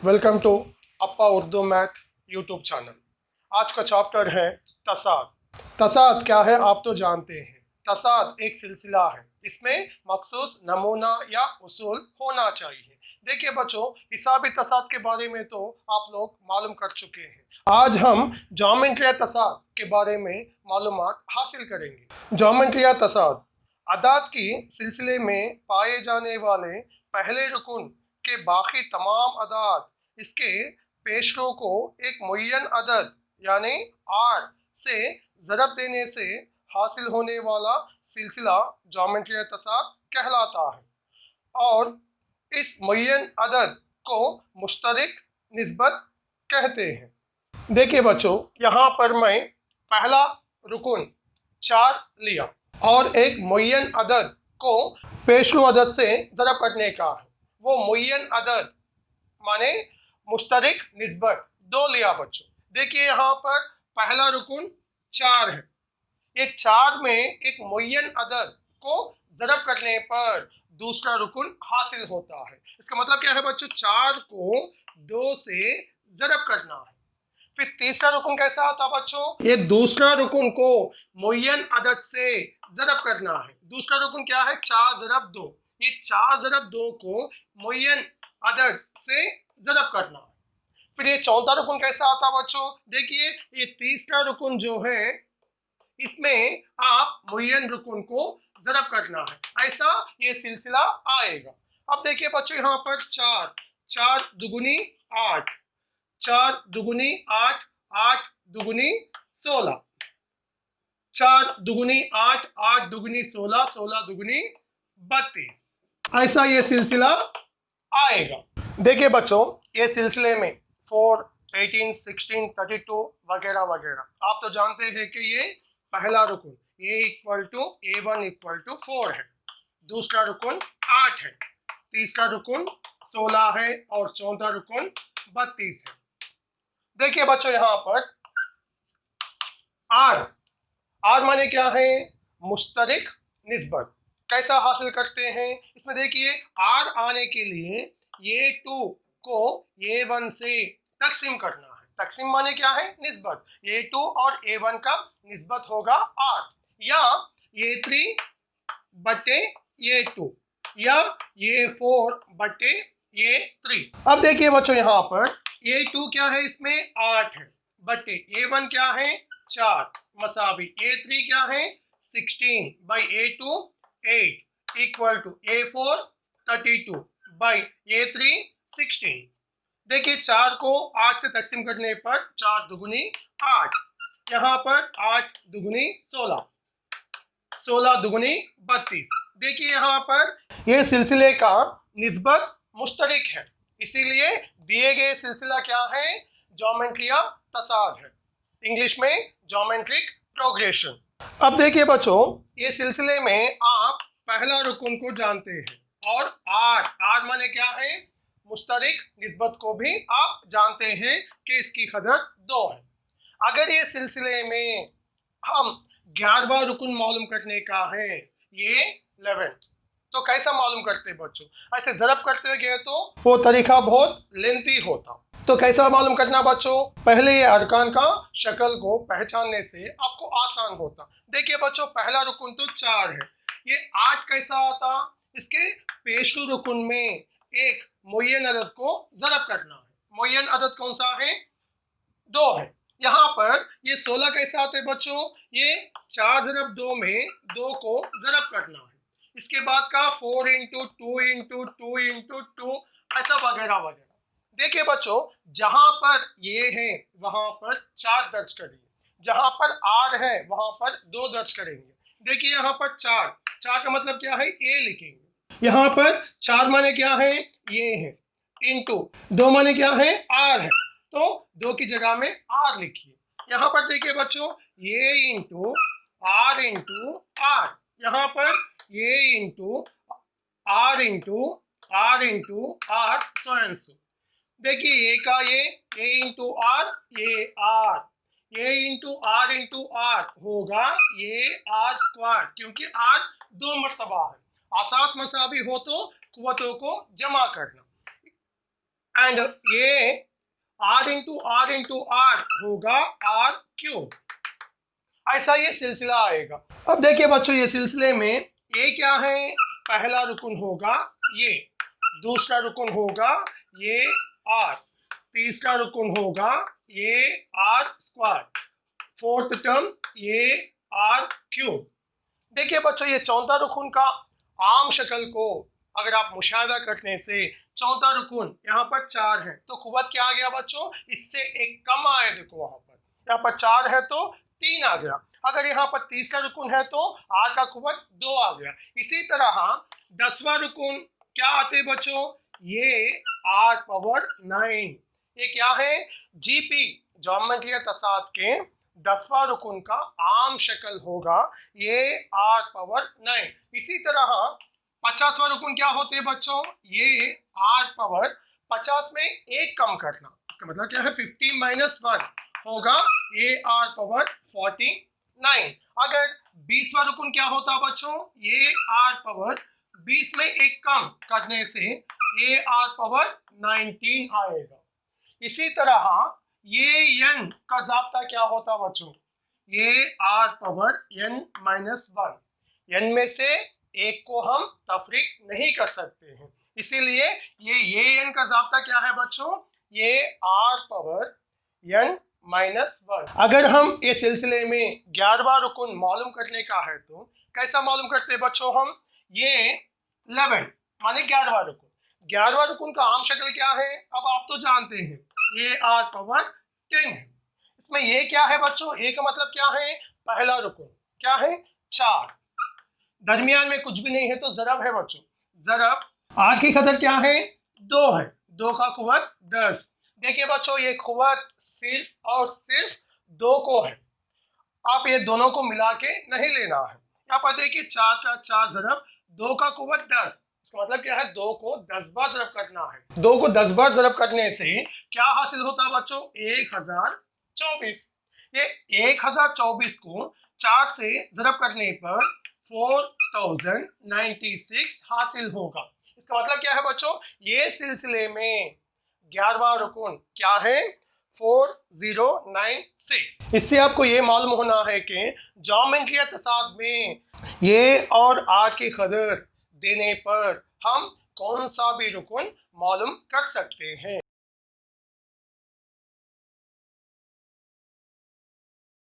Welcome to Appa Urdu math YouTube channel. आज का chapter है तसाद। तसाद क्या है आप तो जानते हैं। तसाद एक सिलसिला है, इसमें मखसूस नमूना या उसूल होना चाहिए। देखिए बच्चों, हिसाबी तसाद के बारे में तो आप लोग मालूम कर चुके हैं। आज हम ज्योमेट्रिया तसाद के बारे में मालूमात हासिल करेंगे। ज्योमेट्रिया तसाद अदाद की सिलसिले में पाए जाने वाले पहले रुकन के बाकी तमाम अदाद इसके पेशरों को एक मुय्यन अदद यानी आर से ज़रब देने से हासिल होने वाला सिलसिला ज्योमेट्रिया तसाद कहलाता है और इस मुय्यन अदद को मुश्तरक निस्बत कहते हैं। देखिए बच्चों, यहाँ पर मैं पहला रुकन 4 लिया और एक मुय्यन अदद को पेशरू अदद से ज़रब करने का है। वो मुय्यन अदद माने मुश्तरक निस्बत 2 लिया बच्चों। देखिए यहाँ पर पहला रुकन 4 है। ये 4 में एक मुय्यन अदद को ज़रब करने पर दूसरा रुकन हासिल होता है। इसका मतलब क्या है बच्चों? 4 को 2 से ज़रब करना है। फिर तीसरा रुकन कैसा आता बच्चों? ये दूसरा रुकन को मुय्यन अदद से ज़रब करना है। दूसरा रुकन क्या है? 4 ज़रब 2। ये 4 ज़रब 2 को मुय्यन अदद से ज़रब करना है। फिर ये चौथा रुकन कैसा आता बच्चों? देखिए, ये तीसरा रुकन जो है इसमें आप मुय्यन रुकन को ज़रब करना है। ऐसा ये सिलसिला आएगा। अब देखिए बच्चों, यहाँ पर 4 4 दुगुनी 8, 4 दुगुनी 8, 8 दुगुनी 16, 4 दुगुनी 8, 8 दुगुनी 16, 16 दुगुनी 32। ऐसा ये सिलसिला आएगा। देखिए बच्चों, ये सिलसिले में 4, 18, 16, 32 वगैरह वगैरह आप तो जानते हैं कि ये पहला रुकन a equal to a1 equal to 4 है। दूसरा रुकन 8 है, तीसरा रुकन 16 है और चौथा रुकन 32 है। देखिए बच्चों, यहाँ पर आर माने क्या है? मुश्तरक निस्बत। कैसा हासिल करते हैं? इसमें देखिए, आर आने के लिए ये 2 को A1 से तकसीम करना है। तकसीम माने क्या है? निस्बत। A2 और A1 का निस्बत होगा R, या A3 बटे A2 या A4 बटे A3। अब देखिए बच्चों, यहाँ पर A2 क्या है? इसमें 8 है बटे A1 क्या है? 4 मसावी A3 क्या है? 16 by A2 8 equal to A4 32 by A3 16। देखिए, 4 को 8 से तकसीम करने पर 4 दुगुनी 8, यहाँ पर 8 दुगुनी 16, 16 दुगुनी 32। देखिए यहाँ पर ये सिलसिले का निस्बत मुश्तरक है, इसीलिए दिए गए सिलसिला क्या है? ज्योमेट्रिया तसाद है, इंग्लिश में ज्योमेट्रिक प्रोग्रेशन। अब देखिए बच्चों, ये सिलसिले में आप पहला रुकन को जानते हैं और आर माने क्या है? मुश्तरक निस्बत को भी आप जानते हैं कि इसकी कदर 2 है। अगर ये सिलसिले में हम 11वां रुकन मालूम करने का है, ये 11, तो कैसा मालूम करते बच्चों? ऐसे ज़रब करते गए तो वो तरीका बहुत लेंथी होता। तो कैसा मालूम करना बच्चों? पहले ये अरकान का शक्ल को पहचानने से आपको आसान होता। देखिए बच्चों, पहला रुकन तो 4 है। ये 8 कैसा आता? इसके पेशरू रुकन में एक मुय्यन अदद को ज़रब करना है। मुय्यन अदद कौन सा है? 2 है। यहाँ पर ये 16 कैसा आते बच्चों? ये 4 ज़रब 2 में 2 को ज़रब करना है। इसके बाद का 4 इंटू 2 इंटू 2 इंटू 2 ऐसा वगैरह वगैरह। देखिए बच्चों, जहाँ पर ये है वहाँ पर 4 दर्ज करिए, जहाँ पर R है वहाँ पर 2 दर्ज करेंगे। देखिए यहाँ पर 4 का मतलब क्या है? A लिखेंगे। यहाँ पर 4 माने क्या है? ये है, इंटू 2 माने क्या है? R है, तो 2 की जगह में R लिखिए। यहाँ पर देखिए बच्चों, ये इंटू R इंटू R, यहाँ पर ये into R into R into R so and so. देखिए, ये का ये A इंटू R, ये R, ये इंटू R होगा ये R स्क्वायर, क्योंकि R 2 मर्तबा है। आसास मसावी हो तो कुव्वतों को जमा करना। एंड ये r इंटू r होगा r क्यूब। ऐसा ये सिलसिला आएगा। अब देखिए बच्चों, ये सिलसिले में ये क्या है, पहला रुकन होगा ये, दूसरा रुकन होगा ये r, तीसरा रुकन होगा ये r स्क्वायर, फोर्थ टर्म ये r क्यूब। देखिए बच्चों, ये चौथा रुकन का आम शक्ल को अगर आप मुशाहिदा करने से चौथा रुकन यहाँ पर 4 है तो खुवत क्या आ गया बच्चों, इससे एक कम आए। देखो वहां पर यहाँ पर 4 है तो 3 आ गया। अगर यहाँ पर तीसरा रुकन है तो r का खुवत 2 आ गया। इसी तरह 10वां रुकन क्या आते बच्चों, ये r पावर 9। ये क्या है, जीपी ज्योमेट्री तसाद के 10वां रुकन का आम शक्ल होगा ये r पावर 9। इसी तरह 50वां रुकन क्या होते हैं बच्चों, ये r पावर 50 में एक कम करना, इसका मतलब क्या है 50 माइनस 1 होगा ये r पावर 49। अगर 20वां रुकन क्या होता बच्चों, ये r पावर 20 में एक कम करने से ये r पावर 19 आएगा। इसी तरह ये n का ज़ाब्ता क्या होता बच्चों, ये r power n minus 1, n में से एक को हम तफरीक नहीं कर सकते हैं, इसीलिए ये n का ज़ाब्ता क्या है बच्चों, ये r पावर n माइनस 1। अगर हम इस सिलसिले में 11वां रुकन मालूम करने का है तो कैसा मालूम करते हैं बच्चों हम, ये 11 माने 11वां रुकन, 11वां रुकन का आम शक्ल क्या है, अब आप तो जानते हैं ये r पावर 10 है। इसमें ये क्या है बच्चों, ए का मतलब क्या है, पहला रुकन क्या है 4, दरमियान में कुछ भी नहीं है तो ज़रब है बच्चों, ज़रब r की कदर क्या है 2 है, 2 का खुवत 10। देखिए बच्चों, ये खुवत सिर्फ और सिर्फ 2 को है, आप ये दोनों को मिला के नहीं लेना है। यहाँ पर देखिए 4 का 4 ज़रब 2 का कुव्वत 10, इसका मतलब क्या है 2 को 10 बार ज़रब करना है। 2 को 10 बार ज़रब करने से क्या हासिल होता है बच्चों, 1024। ये 1024 को 4 से ज़रब करने पर 4096 हासिल होगा। इसका मतलब क्या है बच्चों, ये सिलसिले में 11वां रुकन क्या है 4096। इससे आपको ये मालूम होना है कि ज्योमेट्री तसाद में ये और r की कदर देने पर हम कौन सा भी रुकन मालूम कर सकते हैं।